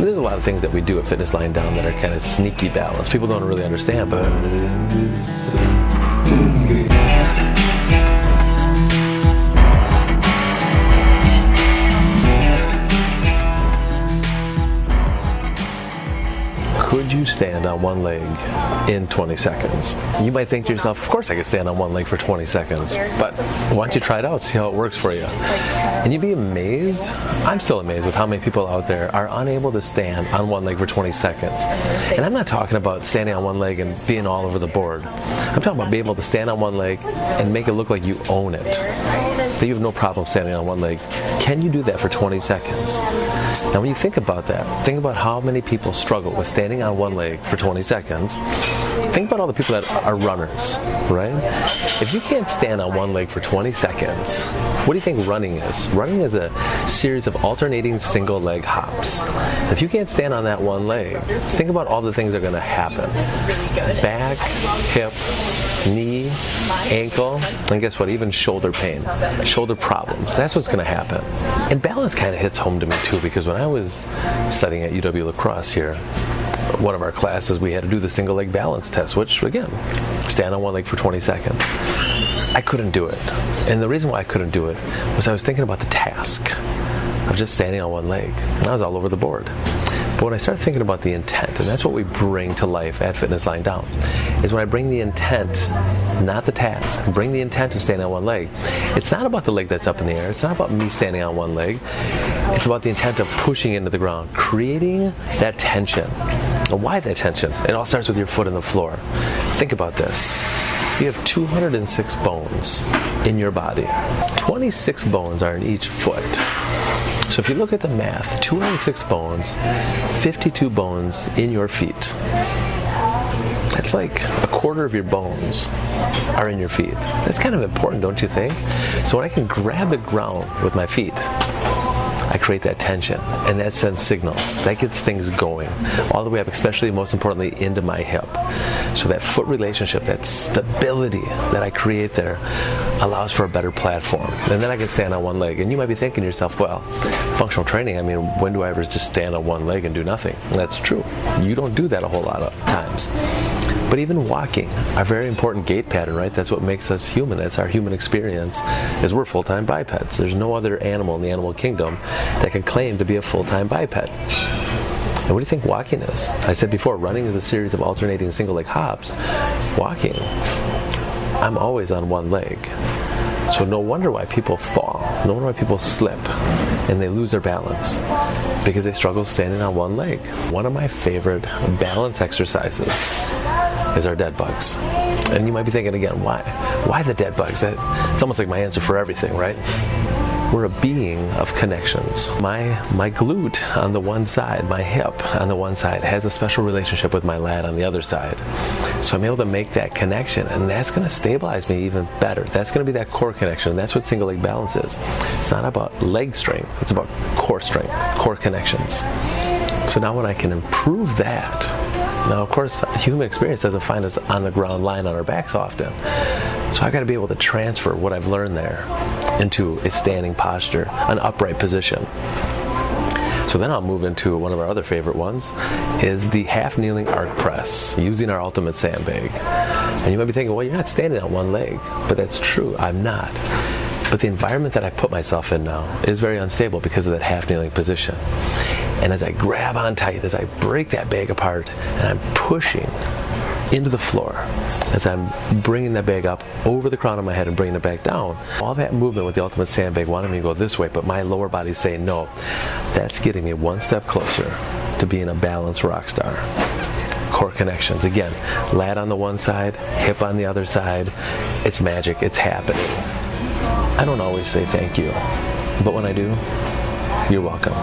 There's a lot of things that we do at Fitness Lying Down that are kind of sneaky balance. People don't really understand, but could you stand on one leg in 20 seconds? You might think to yourself, of course I could stand on one leg for 20 seconds, but why don't you try it out, see how it works for you? And you'd be amazed, I'm still amazed with how many people out there are unable to stand on one leg for 20 seconds. And I'm not talking about standing on one leg and being all over the board. I'm talking about being able to stand on one leg and make it look like you own it. That you have no problem standing on one leg. Can you do that for 20 seconds? Now when you think about that, think about how many people struggle with standing on one leg for 20 seconds. Think about all the people that are runners, right? If you can't stand on one leg for 20 seconds, what do you think running is? Running is a series of alternating single leg hops. If you can't stand on that one leg, think about all the things that are going to happen. Back, hip, knee, ankle, and guess what? Even shoulder pain, shoulder problems. That's what's going to happen. And balance kind of hits home to me too, because when I was studying at UW La Crosse here, one of our classes we had to do the single leg balance test, which again, stand on one leg for 20 seconds. I couldn't do it. And the reason why I couldn't do it was I was thinking about the task of just standing on one leg. And I was all over the board. But when I started thinking about the intent, and that's what we bring to life at Fitness Lying Down, is when I bring the intent, not the task, bring the intent of standing on one leg. It's not about the leg that's up in the air. It's not about me standing on one leg. It's about the intent of pushing into the ground, creating that tension. And why that tension? It all starts with your foot on the floor. Think about this. You have 206 bones in your body. 26 bones are in each foot. So if you look at the math, 206 bones, 52 bones in your feet. That's like a quarter of your bones are in your feet. That's kind of important, don't you think? So when I can grab the ground with my feet, I create that tension, and that sends signals. That gets things going, all the way up, especially, most importantly, into my hip. So that foot relationship, that stability that I create there allows for a better platform. And then I can stand on one leg. And you might be thinking to yourself, well, functional training, I mean, when do I ever just stand on one leg and do nothing? And that's true. You don't do that a whole lot of times. But even walking, a very important gait pattern, right? That's what makes us human. That's our human experience, is we're full-time bipeds. There's no other animal in the animal kingdom that can claim to be a full-time biped. And what do you think walking is? I said before, running is a series of alternating single leg hops. Walking, I'm always on one leg. So no wonder why people fall. No wonder why people slip and they lose their balance, because they struggle standing on one leg. One of my favorite balance exercises is our dead bugs. And you might be thinking again, why? Why the dead bugs? It's almost like my answer for everything, right? We're a being of connections. My glute on the one side, my hip on the one side, has a special relationship with my lat on the other side. So I'm able to make that connection, and that's going to stabilize me even better. That's going to be that core connection. That's what single leg balance is. It's not about leg strength. It's about core strength, core connections. So now when I can improve that, now of course the human experience doesn't find us on the ground lying on our backs often. So I got to be able to transfer what I've learned there into a standing posture, an upright position. So then I'll move into one of our other favorite ones, is the half kneeling arc press, using our ultimate sandbag. And you might be thinking, well, you're not standing on one leg, but that's true, I'm not. But the environment that I put myself in now is very unstable because of that half kneeling position. And as I grab on tight, as I break that bag apart, and I'm pushing into the floor, as I'm bringing that bag up over the crown of my head and bringing it back down, all that movement with the ultimate sandbag wanted me to go this way, but my lower body's saying no. That's getting me one step closer to being a balanced rock star. Core connections. Again, lat on the one side, hip on the other side. It's magic. It's happening. I don't always say thank you, but when I do, you're welcome.